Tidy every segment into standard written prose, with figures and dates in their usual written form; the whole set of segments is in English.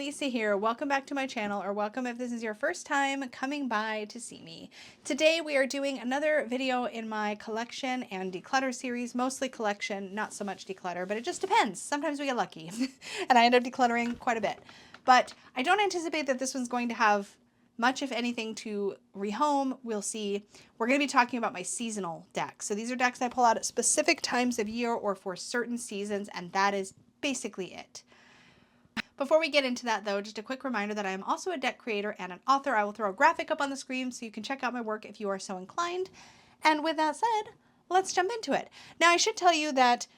Lisa here. Welcome back to my channel, or welcome if this is your first time coming by to see me. Today we are doing another video in my collection and declutter series, mostly collection, not so much declutter, but it just depends. Sometimes we get lucky and I end up decluttering quite a bit. But I don't anticipate that this one's going to have much, if anything, to rehome. We'll see. We're going to be talking about my seasonal decks. So these are decks I pull out at specific times of year or for certain seasons, and that is basically it. Before we get into that though, just a quick reminder that I am also a deck creator and an author. I will throw a graphic up on the screen so you can check out my work if you are so inclined. And with that said, let's jump into it. Now I should tell you that,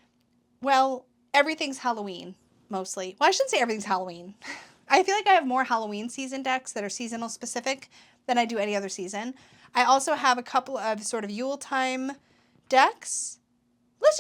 well, everything's Halloween, mostly. Well, I shouldn't say everything's Halloween. I feel like I have more Halloween season decks that are seasonal specific than I do any other season. I also have a couple of sort of Yuletime decks.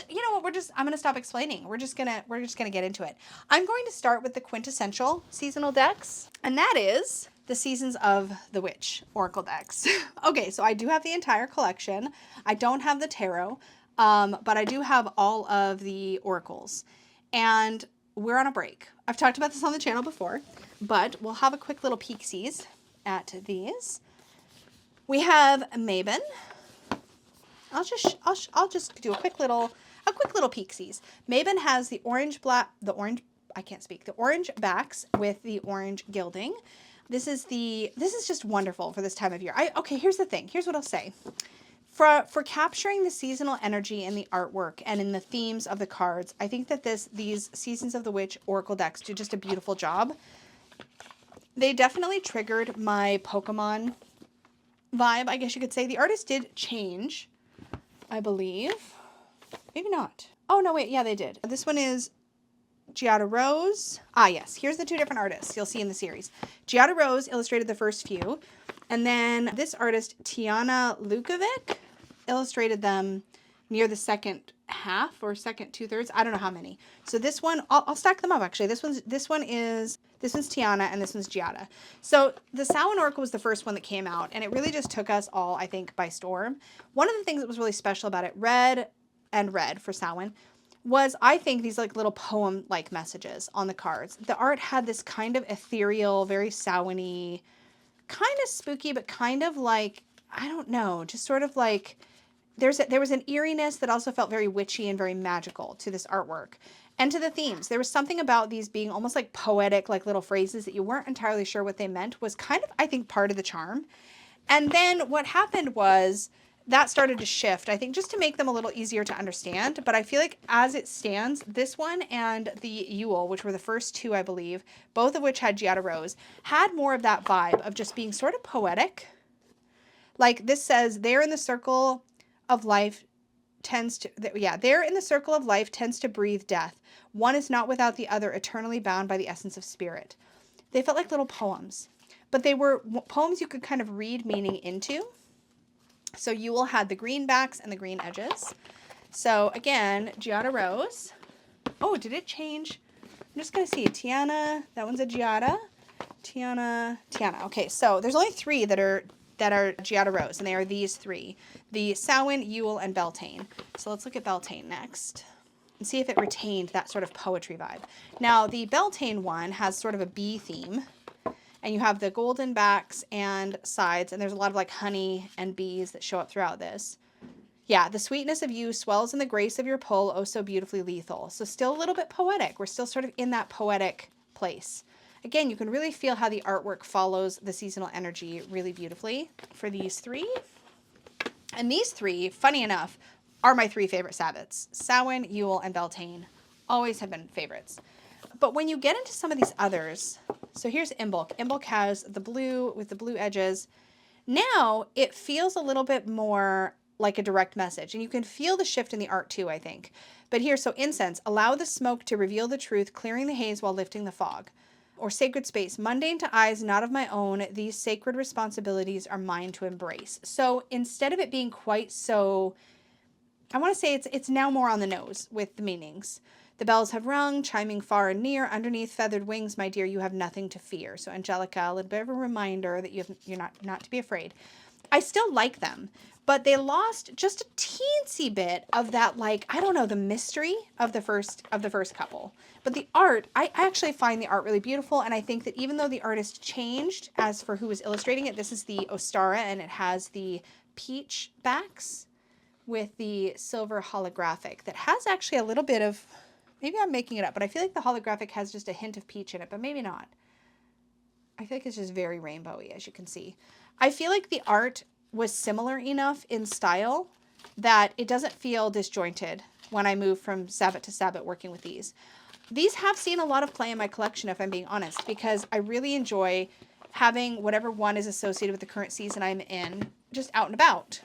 You know what, I'm going to stop explaining. We're just going to get into it. I'm going to start with the quintessential seasonal decks, and that is the Seasons of the Witch Oracle decks. Okay, so I do have the entire collection. I don't have the tarot, but I do have all of the oracles, and we're on a break. I've talked about this on the channel before, but we'll have a quick little peek-sees at these. We have Maven. I'll just do a quick little peek-sees. Maven has the orange backs with the orange gilding. This is just wonderful for this time of year. Okay, here's the thing. Here's what I'll say. For capturing the seasonal energy in the artwork and in the themes of the cards, I think that these Seasons of the Witch Oracle decks do just a beautiful job. They definitely triggered my Pokemon vibe, I guess you could say. The artist did change, I believe. Maybe not. Oh, no, wait. Yeah, they did. This one is Giada Rose. Ah, yes. Here's the two different artists you'll see in the series. Giada Rose illustrated the first few. And then this artist, Tiana Lukovic, illustrated them near the second half or second 2/3. I don't know how many. So this one, I'll stack them up actually. This one's Tiana and this one's Giada. So the Samhain Oracle was the first one that came out, and it really just took us all, I think, by storm. One of the things that was really special about it, red for Samhain, was, I think, these like little poem-like messages on the cards. The art had this kind of ethereal, very Samhain-y, kind of spooky, but kind of like, I don't know, just sort of like, there was an eeriness that also felt very witchy and very magical to this artwork. And to the themes. There was something about these being almost like poetic, like little phrases that you weren't entirely sure what they meant, was kind of, I think, part of the charm. And then what happened was that started to shift, I think, just to make them a little easier to understand. But I feel like as it stands, this one and the Yule, which were the first two, I believe, both of which had Giada Rose, had more of that vibe of just being sort of poetic. Like this says, there in the circle of life tends to breathe death. One is not without the other, eternally bound by the essence of spirit. They felt like little poems, but they were poems you could kind of read meaning into. So Yule had the green backs and the green edges. So again, Giada Rose. Oh, did it change? I'm just going to see. Tiana, that one's a Giada. Tiana. Okay, so there's only three that are Giada Rose, and they are these three. The Samhain, Yule, and Beltane. So let's look at Beltane next and see if it retained that sort of poetry vibe. Now, the Beltane one has sort of a bee theme, and you have the golden backs and sides, and there's a lot of like honey and bees that show up throughout this. Yeah, the sweetness of you swells in the grace of your pull, oh so beautifully lethal. So still a little bit poetic. We're still sort of in that poetic place. Again, you can really feel how the artwork follows the seasonal energy really beautifully for these three. And these three, funny enough, are my three favorite Sabbats. Samhain, Yule, and Beltane always have been favorites. But when you get into some of these others, so here's Imbolc. Imbolc has the blue with the blue edges. Now it feels a little bit more like a direct message, and you can feel the shift in the art too, I think. But here, so incense, allow the smoke to reveal the truth, clearing the haze while lifting the fog. Or sacred space, mundane to eyes not of my own, these sacred responsibilities are mine to embrace. So instead of it being quite so, I want to say it's now more on the nose with the meanings. The bells have rung, chiming far and near. Underneath feathered wings, my dear, you have nothing to fear. So Angelica, a little bit of a reminder that you're not to be afraid. I still like them, but they lost just a teensy bit of that, like, I don't know, the mystery of the first couple. But the art, I actually find the art really beautiful, and I think that even though the artist changed as for who was illustrating it, this is the Ostara, and it has the peach backs with the silver holographic that has actually a little bit of, maybe I'm making it up, but I feel like the holographic has just a hint of peach in it, but maybe not. I feel like it's just very rainbowy, as you can see. I feel like the art was similar enough in style that it doesn't feel disjointed when I move from Sabbat to Sabbat working with these. These have seen a lot of play in my collection, if I'm being honest, because I really enjoy having whatever one is associated with the current season I'm in just out and about.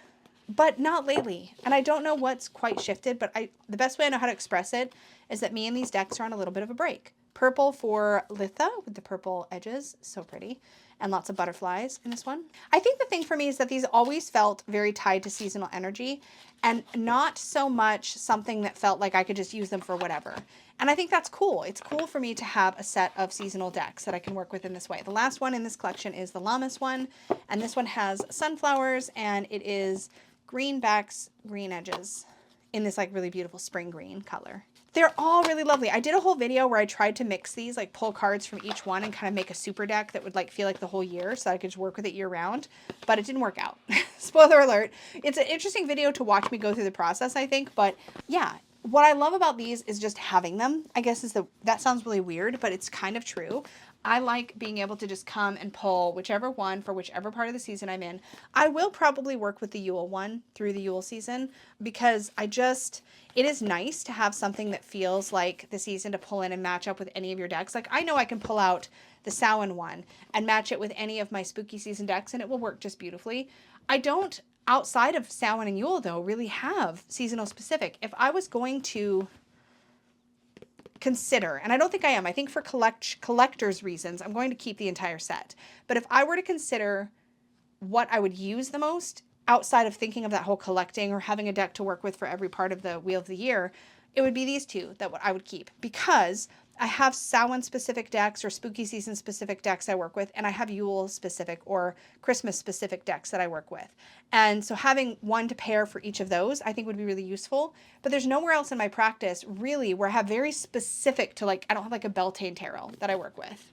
But not lately. And I don't know what's quite shifted, but the best way I know how to express it is that me and these decks are on a little bit of a break. Purple for Litha with the purple edges, so pretty, and lots of butterflies in this one. I think the thing for me is that these always felt very tied to seasonal energy and not so much something that felt like I could just use them for whatever. And I think that's cool. It's cool for me to have a set of seasonal decks that I can work with in this way. The last one in this collection is the Llamas one, and this one has sunflowers, and it is green backs, green edges in this like really beautiful spring green color. They're all really lovely. I did a whole video where I tried to mix these, like pull cards from each one and kind of make a super deck that would like feel like the whole year so I could just work with it year round, but it didn't work out. Spoiler alert. It's an interesting video to watch me go through the process, I think, but yeah. What I love about these is just having them, I guess that sounds really weird, but it's kind of true. I like being able to just come and pull whichever one for whichever part of the season I'm in. I will probably work with the Yule one through the Yule season because it is nice to have something that feels like the season to pull in and match up with any of your decks. Like I know I can pull out the Samhain one and match it with any of my spooky season decks and it will work just beautifully. I don't, outside of Samhain and Yule though, really have seasonal specific. If I was going to consider, and I don't think I am, I think for collector's reasons, I'm going to keep the entire set. But if I were to consider what I would use the most, outside of thinking of that whole collecting or having a deck to work with for every part of the Wheel of the Year, it would be these two that I would keep because I have Samhain specific decks or spooky season specific decks I work with, and I have Yule specific or Christmas specific decks that I work with. And so having one to pair for each of those, I think would be really useful. But there's nowhere else in my practice really where I have very specific to I don't have like a Beltane Tarot that I work with.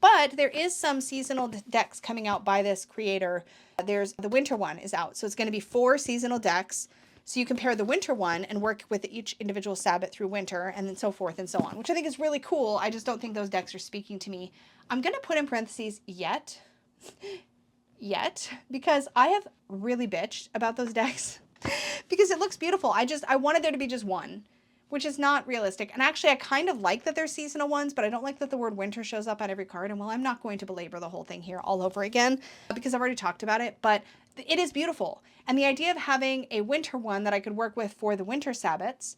But there is some seasonal decks coming out by this creator. There's the winter one is out. So it's going to be 4 seasonal decks. So you compare the winter one and work with each individual Sabbath through winter and then so forth and so on, which I think is really cool. I just don't think those decks are speaking to me. I'm going to put in parentheses yet, because I have really bitched about those decks because it looks beautiful. I wanted there to be just one, which is not realistic. And actually, I kind of like that they're seasonal ones, but I don't like that the word winter shows up on every card. And well, I'm not going to belabor the whole thing here all over again because I've already talked about it, but it is beautiful. And the idea of having a winter one that I could work with for the winter Sabbats,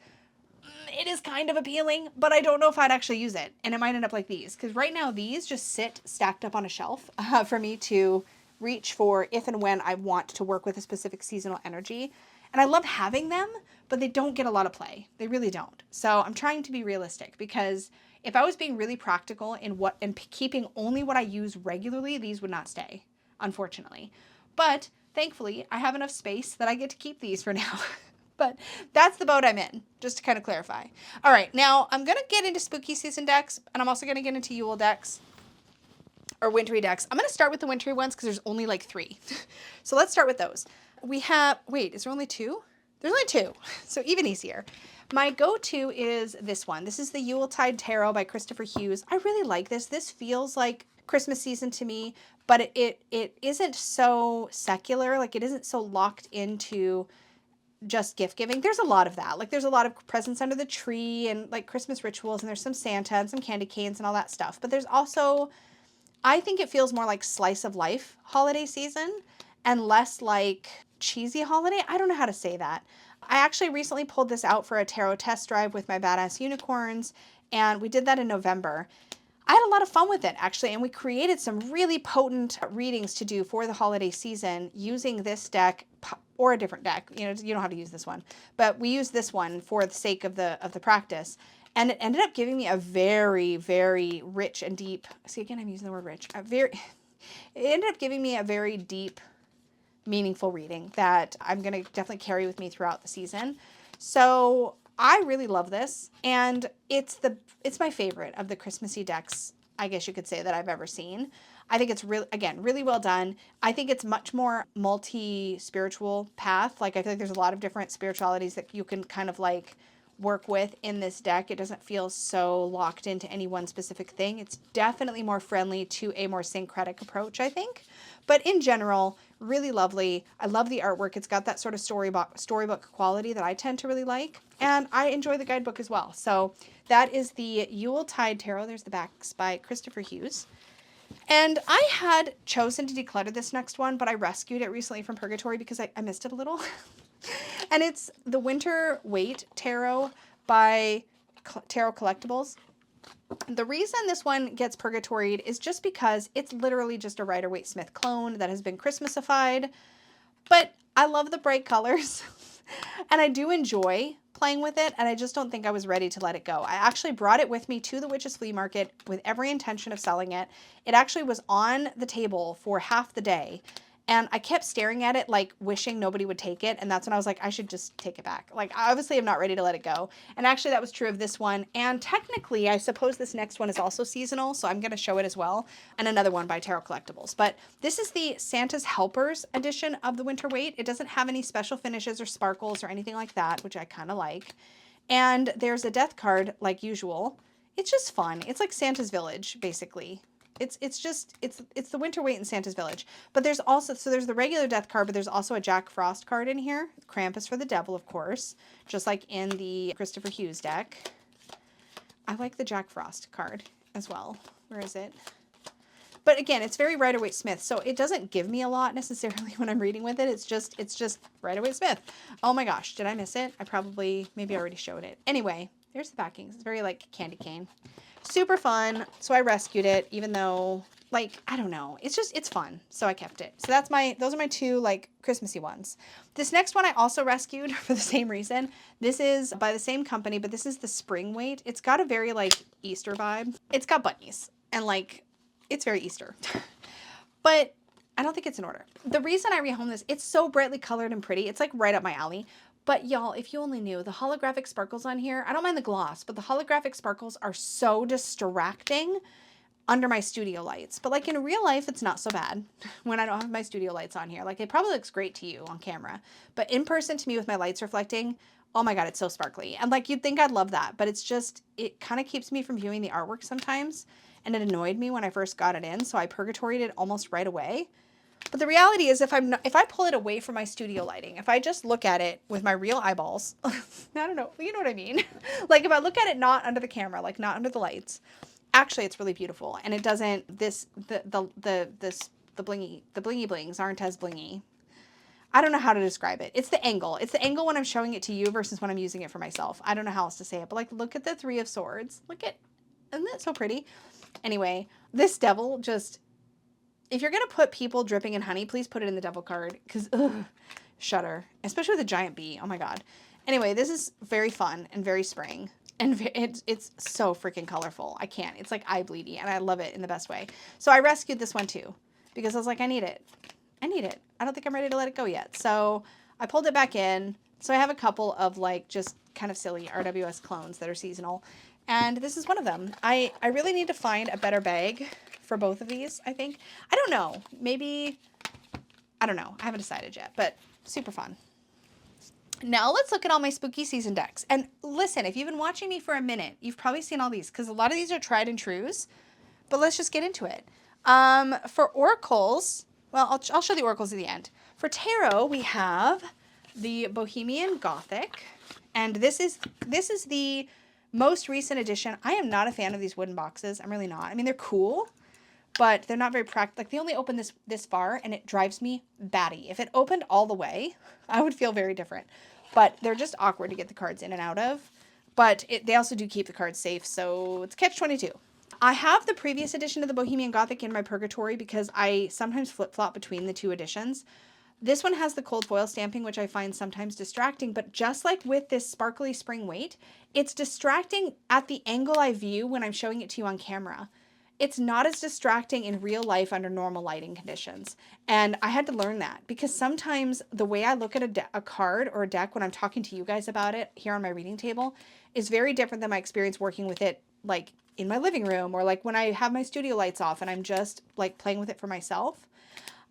it is kind of appealing, but I don't know if I'd actually use it. And it might end up like these, because right now these just sit stacked up on a shelf for me to reach for if and when I want to work with a specific seasonal energy. And I love having them, but they don't get a lot of play. They really don't. So I'm trying to be realistic because if I was being really practical and keeping only what I use regularly, these would not stay, unfortunately. But thankfully, I have enough space that I get to keep these for now. But that's the boat I'm in, just to kind of clarify. All right, now I'm going to get into spooky season decks, and I'm also going to get into Yule decks, or wintry decks. I'm going to start with the wintry ones because there's only like 3. So let's start with those. We have, wait, is there only 2? There's only 2, so even easier. My go-to is this one. This is the Yuletide Tarot by Christopher Hughes. I really like this. This feels like Christmas season to me, but it isn't so secular. Like it isn't so locked into just gift giving. There's a lot of that. Like there's a lot of presents under the tree and like Christmas rituals, and there's some Santa and some candy canes and all that stuff. But there's also, I think it feels more like slice of life holiday season and less like cheesy holiday. I don't know how to say that. I actually recently pulled this out for a tarot test drive with my Badass Unicorns, and we did that in November. I had a lot of fun with it, actually, and we created some really potent readings to do for the holiday season using this deck or a different deck. You don't have to use this one, but we used this one for the sake of the practice, and it ended up giving me a very, very rich and deep. See, again, I'm using the word rich. It ended up giving me a very deep meaningful reading that I'm going to definitely carry with me throughout the season. So I really love this, and it's my favorite of the Christmassy decks, I guess you could say, that I've ever seen. I think it's really well done. I think it's much more multi-spiritual path. Like, I feel like there's a lot of different spiritualities that you can kind of like work with in this deck. It doesn't feel so locked into any one specific thing. It's definitely more friendly to a more syncretic approach, I think. But in general, really lovely. I love the artwork. It's got that sort of storybook quality that I tend to really like. And I enjoy the guidebook as well. So that is the Yuletide Tarot. There's the backs by Christopher Hughes. And I had chosen to declutter this next one, but I rescued it recently from Purgatory because I missed it a little. And it's the Winter Wait Tarot by Tarot Collectibles. The reason this one gets purgatoried is just because it's literally just a Rider-Waite-Smith clone that has been Christmasified. But I love the bright colors and I do enjoy playing with it, and I just don't think I was ready to let it go. I actually brought it with me to the Witches Flea Market with every intention of selling it. It actually was on the table for half the day, and I kept staring at it, like wishing nobody would take it. And that's when I was like, I should just take it back. Like, obviously I'm not ready to let it go. And actually that was true of this one. And technically, I suppose this next one is also seasonal, so I'm going to show it as well. And another one by Tarot Collectibles. But this is the Santa's Helpers edition of the Winter Wait. It doesn't have any special finishes or sparkles or anything like that, which I kind of like. And there's a death card like usual. It's just fun. It's like Santa's Village, basically. It's the Winter Wait in Santa's Village. But there's also, so there's the regular death card, but there's also a Jack Frost card in here. Krampus for the devil, of course, just like in the Christopher Hughes deck. I like the Jack Frost card as well. Where is it? But again, it's very Rider-Waite-Smith, so it doesn't give me a lot necessarily when I'm reading with it. It's just Rider-Waite-Smith. Oh my gosh, did I miss it? Maybe I already showed it. Anyway, there's the backings. It's very like candy cane. Super fun. So I rescued it, even though, like, I don't know. It's fun. So I kept it. So those are my two, like, Christmassy ones. This next one I also rescued for the same reason. This is by the same company, but this is the Spring Wait. It's got a very, like, Easter vibe. It's got bunnies. And, like, it's very Easter. But I don't think it's in order. The reason I rehomed this, it's so brightly colored and pretty. It's, like, right up my alley. But y'all, if you only knew, the holographic sparkles on here, I don't mind the gloss, but the holographic sparkles are so distracting under my studio lights. But like in real life, it's not so bad when I don't have my studio lights on here. Like, it probably looks great to you on camera, but in person to me with my lights reflecting, oh my God, it's so sparkly. And like, you'd think I'd love that, but it's just, it kind of keeps me from viewing the artwork sometimes. And it annoyed me when I first got it in, so I purgatoried it almost right away. But the reality is, if I pull it away from my studio lighting, if I just look at it with my real eyeballs, I don't know, you know what I mean? Like, if I look at it not under the camera, like not under the lights, actually it's really beautiful. And it doesn't, the blingy blings aren't as blingy. I don't know how to describe it. It's the angle. It's the angle when I'm showing it to you versus when I'm using it for myself. I don't know how else to say it, but like, look at the Three of Swords. Isn't that so pretty? Anyway, this devil just, if you're going to put people dripping in honey, please put it in the devil card, because, shudder. Especially with a giant bee. Oh my God. Anyway, this is very fun and very spring. And it's so freaking colorful. I can't. It's like eye bleedy, and I love it in the best way. So I rescued this one too, because I was like, I need it. I don't think I'm ready to let it go yet. So I pulled it back in. So I have a couple of like just kind of silly RWS clones that are seasonal. And this is one of them. I really need to find a better bag for both of these, I think. I don't know. Maybe, I don't know. I haven't decided yet, but super fun. Now let's look at all my spooky season decks. And listen, if you've been watching me for a minute, you've probably seen all these, because a lot of these are tried and trues, but let's just get into it. For oracles, well, I'll show the oracles at the end. For tarot, we have the Bohemian Gothic, and this is the most recent edition. I am not a fan of these wooden boxes. I'm really not. I mean, they're cool, but they're not very practical. Like, they only open this far, and it drives me batty. If it opened all the way, I would feel very different. But they're just awkward to get the cards in and out of. But they also do keep the cards safe, so it's catch-22. I have the previous edition of the Bohemian Gothic in my purgatory because I sometimes flip-flop between the two editions. This one has the cold foil stamping, which I find sometimes distracting, but just like with this sparkly spring weight, it's distracting at the angle I view when I'm showing it to you on camera. it's not as distracting in real life under normal lighting conditions. And I had to learn that because sometimes the way I look at a card or a deck when I'm talking to you guys about it here on my reading table is very different than my experience working with it like in my living room or like when I have my studio lights off and I'm just like playing with it for myself.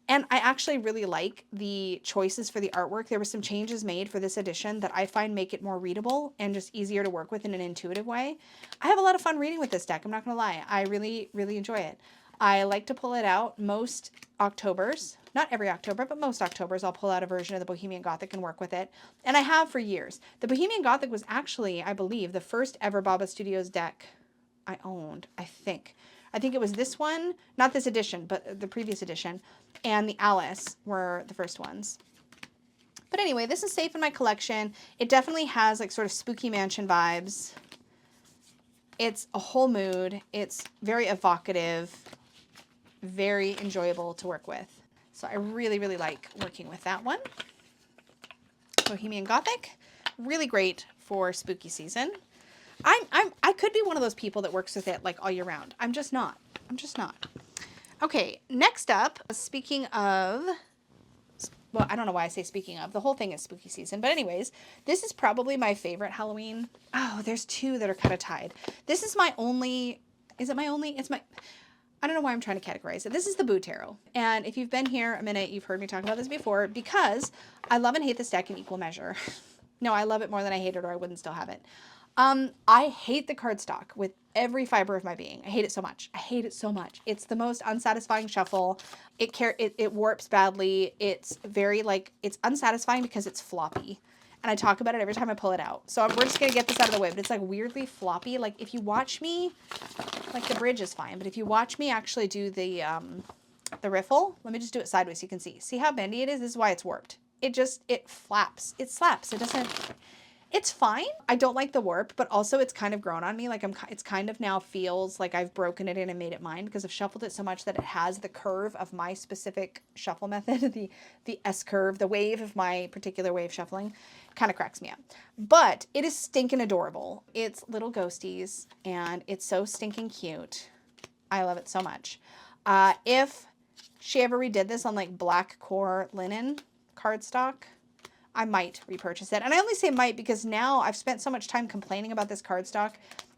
And I actually really like the choices for the artwork. There were some changes made for this edition that I find make it more readable and just easier to work with in an intuitive way. I have a lot of fun reading with this deck. I'm not going to lie. I really, really enjoy it. I like to pull it out most Octobers. Not every October, but most Octobers I'll pull out a version of the Bohemian Gothic and work with it. And I have for years. The Bohemian Gothic was actually, I believe, the first ever Baba Studios deck I owned, I think. I think it was this one, not this edition, but the previous edition, and the Alice were the first ones. But anyway, this is safe in my collection. It definitely has like sort of spooky mansion vibes. It's a whole mood. It's very evocative, very enjoyable to work with. So I really, really like working with that one. Bohemian Gothic, really great for spooky season. I could be one of those people that works with it like all year round. I'm just not. Okay, next up, speaking of, well, I don't know why I say speaking of. The whole thing is spooky season. But anyways, this is probably my favorite Halloween. Oh, there's two that are kind of tied. This is my only, is it my only? It's my, I don't know why I'm trying to categorize it. This is the Boo Tarot. And if you've been here a minute, you've heard me talk about this before because I love and hate this deck in equal measure. No, I love it more than I hate it or I wouldn't still have it. I hate the cardstock with every fiber of my being. I hate it so much. I hate it so much. It's the most unsatisfying shuffle. It warps badly. It's very like, it's unsatisfying because it's floppy. And I talk about it every time I pull it out. So we're just going to get this out of the way, but it's like weirdly floppy. Like if you watch me, like the bridge is fine, but if you watch me actually do the riffle, let me just do it sideways so you can see. See how bendy it is? This is why it's warped. It flaps. It slaps. It doesn't... It's fine. I don't like the warp, but also it's kind of grown on me. Like it's kind of now feels like I've broken it in and made it mine because I've shuffled it so much that it has the curve of my specific shuffle method, the S curve, the wave of my particular way of shuffling. Kind of cracks me up. But it is stinking adorable. It's little ghosties and it's so stinking cute. I love it so much. If she ever redid this on like black core linen cardstock, I might repurchase it. And I only say might because now I've spent so much time complaining about this cardstock.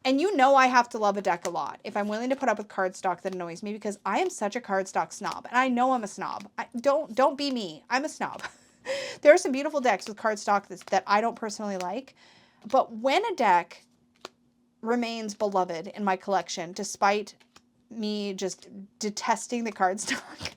And you know I have to love a deck a lot if I'm willing to put up with cardstock that annoys me because I am such a cardstock snob. And I know I'm a snob. Don't be me. I'm a snob. There are some beautiful decks with cardstock that I don't personally like. But when a deck remains beloved in my collection, despite me just detesting the cardstock,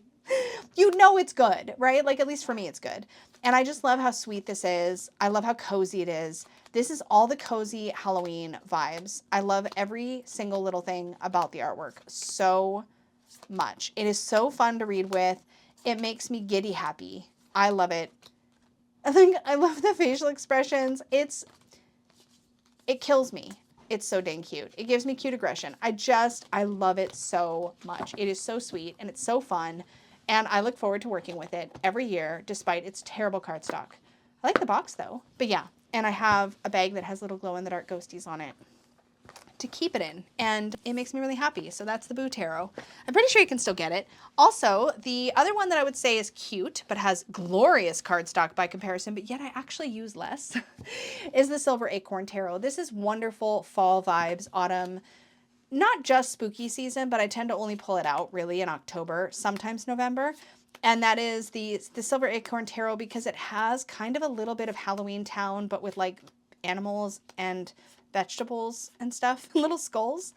you know it's good, right? Like at least for me, it's good. And I just love how sweet this is. I love how cozy it is. This is all the cozy Halloween vibes. I love every single little thing about the artwork so much. It is so fun to read with. It makes me giddy happy. I love it. I love the facial expressions. It kills me. It's so dang cute. It gives me cute aggression. I love it so much. It is so sweet and it's so fun. And I look forward to working with it every year, despite its terrible cardstock. I like the box, though. But yeah, and I have a bag that has little glow-in-the-dark ghosties on it to keep it in. And it makes me really happy. So that's the Boo Tarot. I'm pretty sure you can still get it. Also, the other one that I would say is cute, but has glorious cardstock by comparison, but yet I actually use less, is the Silver Acorn Tarot. This is wonderful fall vibes, autumn, not just spooky season, but I tend to only pull it out really in October, sometimes November. And that is the Silver Acorn Tarot because it has kind of a little bit of Halloween Town, but with like animals and vegetables and stuff, little skulls.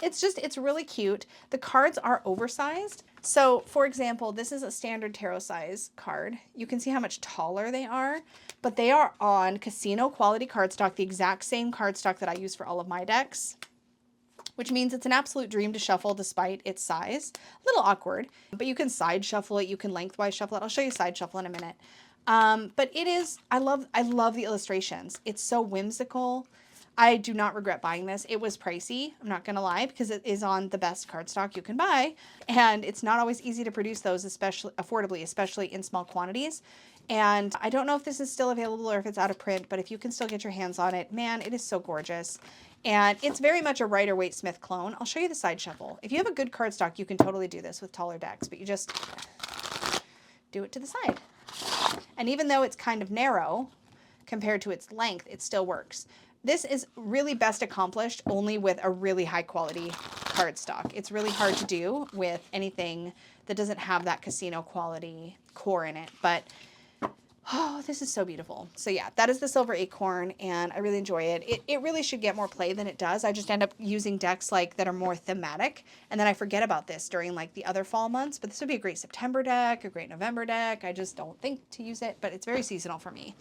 It's really cute. The cards are oversized. So for example, this is a standard tarot size card. You can see how much taller they are, but they are on casino quality cardstock, the exact same cardstock that I use for all of my decks, which means it's an absolute dream to shuffle despite its size. A little awkward, but you can side shuffle it. You can lengthwise shuffle it. I'll show you side shuffle in a minute. But it is, I love the illustrations. It's so whimsical. I do not regret buying this. It was pricey, I'm not gonna lie, because it is on the best cardstock you can buy. And it's not always easy to produce those, especially affordably, especially in small quantities. And I don't know if this is still available or if it's out of print, but if you can still get your hands on it, man, it is so gorgeous. And it's very much a Rider-Waite-Smith clone. I'll show you the side shuffle. If you have a good cardstock, you can totally do this with taller decks, but you just do it to the side. And even though it's kind of narrow compared to its length, it still works. This is really best accomplished only with a really high quality cardstock. It's really hard to do with anything that doesn't have that casino quality core in it, but oh, this is so beautiful. So yeah, that is the Silver Acorn, and I really enjoy it. It really should get more play than it does. I just end up using decks like that are more thematic, and then I forget about this during like the other fall months, but this would be a great September deck, a great November deck. I just don't think to use it, but it's very seasonal for me.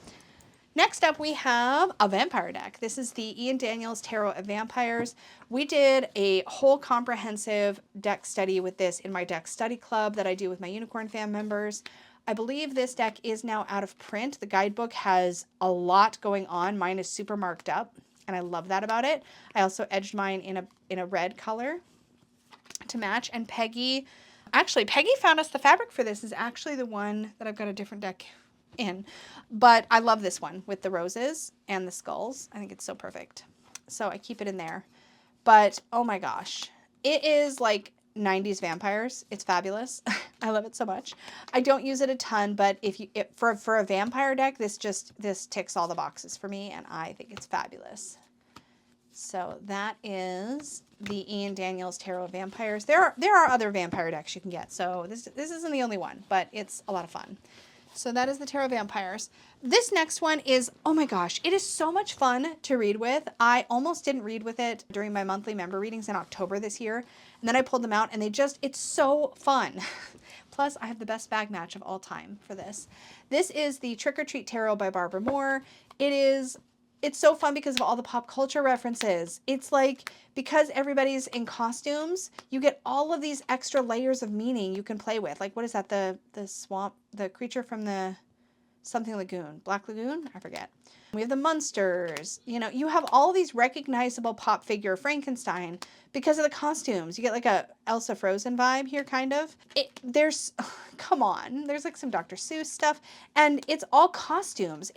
Next up, we have a vampire deck. This is the Ian Daniels Tarot of Vampires. We did a whole comprehensive deck study with this in my deck study club that I do with my Unicorn fan members. I believe this deck is now out of print. The guidebook has a lot going on. Mine is super marked up, and I love that about it. I also edged mine in a red color to match. And Peggy found us the fabric for this. Is actually the one that I've got a different deck in, but I love this one with the roses and the skulls. I think it's so perfect, so I keep it in there. But oh my gosh, it is like 90s vampires. It's fabulous. I love it so much. I don't use it a ton, but for a vampire deck, this ticks all the boxes for me, and I think it's fabulous. So that is the Ian Daniels Tarot of Vampires. There are other vampire decks you can get, so this isn't the only one, but it's a lot of fun. So that is the Tarot of Vampires. This next one is, oh my gosh, it is so much fun to read with. I almost didn't read with it during my monthly member readings in October this year. And then I pulled them out, and it's so fun. Plus, I have the best bag match of all time for this. This is the Trick or Treat Tarot by Barbara Moore. It's so fun because of all the pop culture references. It's like, because everybody's in costumes, you get all of these extra layers of meaning you can play with. Like, what is that? The swamp, the creature from the something lagoon, Black Lagoon? I forget. We have the Munsters. You know, you have all these recognizable pop figure Frankenstein because of the costumes. You get like a Elsa Frozen vibe here, kind of. Come on. There's like some Dr. Seuss stuff, and it's all costumes.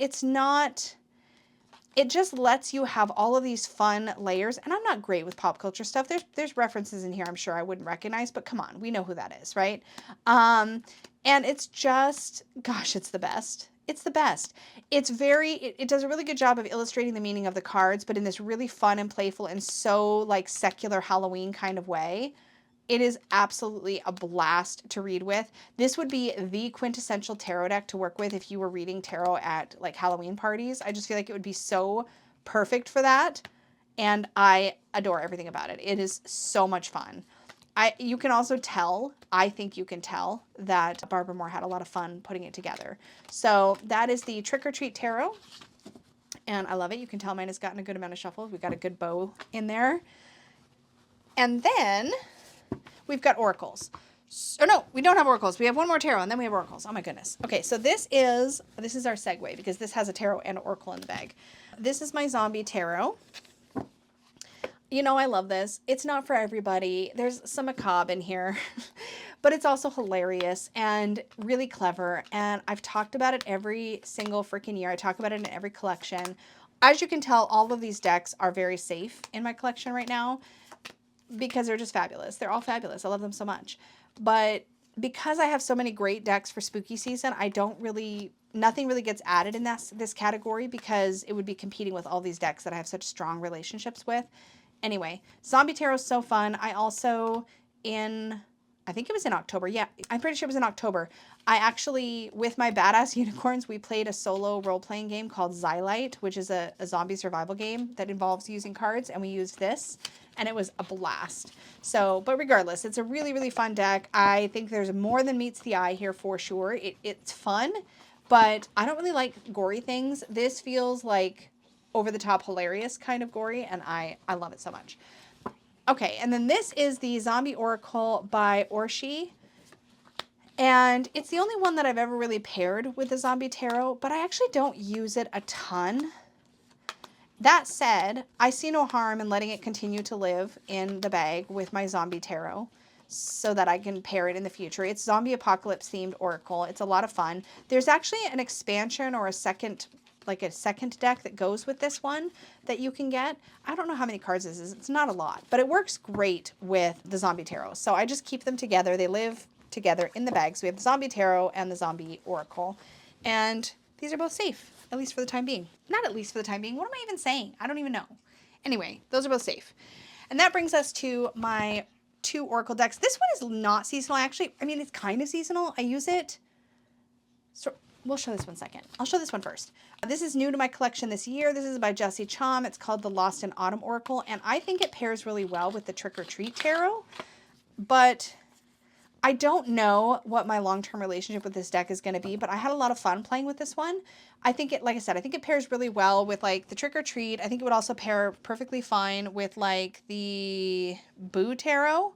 It just lets you have all of these fun layers. And I'm not great with pop culture stuff. There's references in here I'm sure I wouldn't recognize, but come on, we know who that is, right? And it's just, gosh, it's the best. It's the best. It does a really good job of illustrating the meaning of the cards, but in this really fun and playful and so like secular Halloween kind of way. It is absolutely a blast to read with. This would be the quintessential tarot deck to work with if you were reading tarot at like Halloween parties. I just feel like it would be so perfect for that. And I adore everything about it. It is so much fun. You can also tell, I think you can tell, that Barbara Moore had a lot of fun putting it together. So that is the Trick or Treat Tarot. And I love it. You can tell mine has gotten a good amount of shuffles. We've got a good bow in there. And then we've got oracles. Oh no, we don't have oracles. We have one more tarot, and then we have oracles. Oh my goodness. Okay, so this is our segue, because this has a tarot and an oracle in the bag. This is my zombie tarot. You know, I love this. It's not for everybody. There's some macabre in here, but it's also hilarious and really clever. And I've talked about it every single freaking year. I talk about it in every collection. As you can tell, all of these decks are very safe in my collection right now, because they're just fabulous. They're all fabulous. I love them so much. But because I have so many great decks for spooky season, nothing really gets added in this category, because it would be competing with all these decks that I have such strong relationships with. Anyway, Zombie Tarot is so fun. I also, I think it was in October. Yeah, I'm pretty sure it was in October. I actually, with my Badass Unicorns, we played a solo role-playing game called Xylite, which is a zombie survival game that involves using cards, and we used this, and it was a blast. So, but regardless, it's a really, really fun deck. I think there's more than meets the eye here for sure. It's fun, but I don't really like gory things. This feels like over-the-top hilarious kind of gory, and I love it so much. Okay, and then this is the Zombie Oracle by Orshi. And it's the only one that I've ever really paired with the Zombie Tarot, but I actually don't use it a ton. That said, I see no harm in letting it continue to live in the bag with my Zombie Tarot so that I can pair it in the future. It's zombie apocalypse themed oracle. It's a lot of fun. There's actually an expansion or a second like a second deck that goes with this one that you can get. I don't know how many cards this is. It's not a lot, but it works great with the Zombie Tarot. So I just keep them together. They live together in the bag. So we have the Zombie Tarot and the Zombie Oracle. And these are both safe, at least for the time being. Not at least for the time being. What am I even saying? I don't even know. Anyway, those are both safe. And that brings us to my 2 Oracle decks. This one is not seasonal, actually. I mean, it's kind of seasonal. I use it. So we'll show this one second. I'll show this one first. This is new to my collection this year. This is by Jessie Chom. It's called the Lost in Autumn Oracle. And I think it pairs really well with the Trick or Treat Tarot. But I don't know what my long-term relationship with this deck is going to be, but I had a lot of fun playing with this one. I think it, like I said, I think it pairs really well with like the Trick or Treat. I think it would also pair perfectly fine with like the Boo Tarot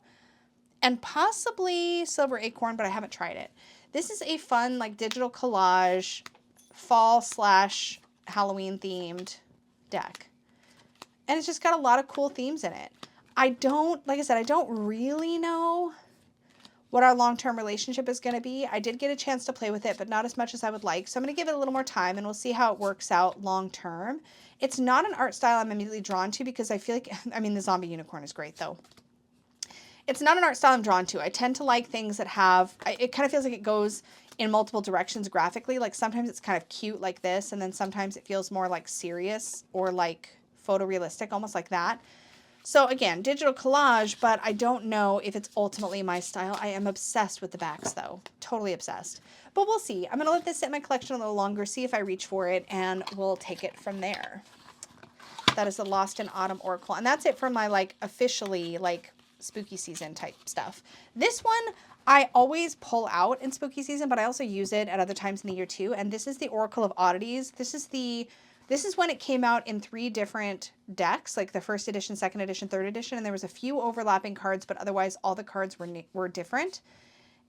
and possibly Silver Acorn, but I haven't tried it. This is a fun like digital collage fall / Halloween themed deck. And it's just got a lot of cool themes in it. Like I said, I don't really know what our long-term relationship is going to be. I did get a chance to play with it, but not as much as I would like. So I'm going to give it a little more time and we'll see how it works out long-term. It's not an art style I'm immediately drawn to because I feel like, I mean, the Zombie Unicorn is great though. It's not an art style I'm drawn to. I tend to like things that have, it kind of feels like it goes in multiple directions graphically. Like sometimes it's kind of cute like this, and then sometimes it feels more like serious or like photorealistic, almost like that. So again, digital collage, but I don't know if it's ultimately my style. I am obsessed with the backs though, totally obsessed. But we'll see. I'm gonna let this sit in my collection a little longer, see if I reach for it, and we'll take it from there. That is the Lost in Autumn Oracle. And that's it for my like officially like spooky season type stuff. This one I always pull out in spooky season, but I also use it at other times in the year too. And this is the Oracle of Oddities. This is when it came out in 3 different decks, like the 1st edition, 2nd edition, 3rd edition, and there was a few overlapping cards, but otherwise all the cards were different.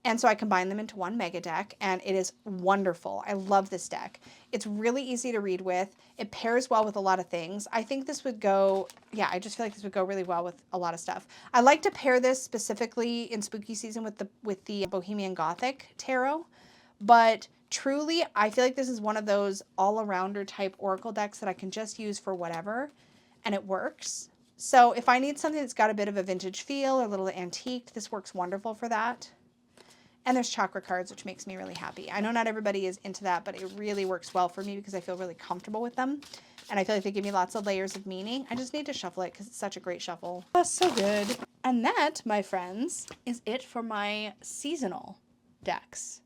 And so I combined them into one mega deck, and it is wonderful. I love this deck. It's really easy to read with. It pairs well with a lot of things. I think this would go, yeah, I just feel like this would go really well with a lot of stuff. I like to pair this specifically in spooky season with the Bohemian Gothic Tarot, but truly, I feel like this is one of those all-arounder type Oracle decks that I can just use for whatever, and it works. So if I need something that's got a bit of a vintage feel or a little antique, this works wonderful for that. And there's chakra cards, which makes me really happy. I know not everybody is into that, but it really works well for me because I feel really comfortable with them. And I feel like they give me lots of layers of meaning. I just need to shuffle it because it's such a great shuffle. That's so good. And that, my friends, is it for my seasonal decks.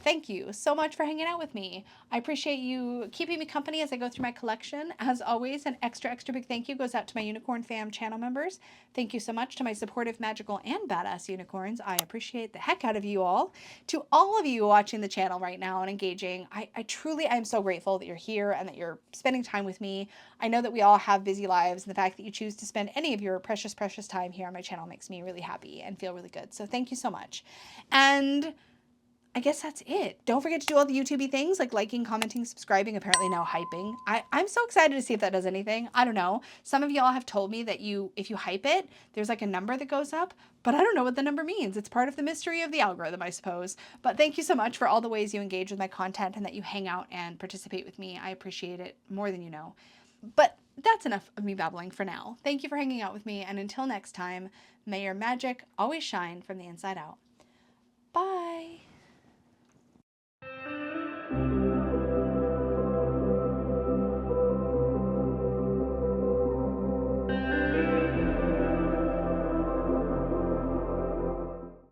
Thank you so much for hanging out with me. I appreciate you keeping me company as I go through my collection. As always, an extra big thank you goes out to my Unicorn Fam channel members. Thank you so much to my supportive, magical, and badass unicorns. I appreciate the heck out of you all. To all of you watching the channel right now and engaging, I am so grateful that you're here and that you're spending time with me. I know that we all have busy lives, and the fact that you choose to spend any of your precious, precious time here on my channel makes me really happy and feel really good. So thank you so much. And I guess that's it. Don't forget to do all the YouTube-y things like liking, commenting, subscribing, apparently now hyping. I'm so excited to see if that does anything. I don't know. Some of y'all have told me that if you hype it, there's like a number that goes up, but I don't know what the number means. It's part of the mystery of the algorithm, I suppose. But thank you so much for all the ways you engage with my content and that you hang out and participate with me. I appreciate it more than you know. But that's enough of me babbling for now. Thank you for hanging out with me, and until next time, may your magic always shine from the inside out. Bye.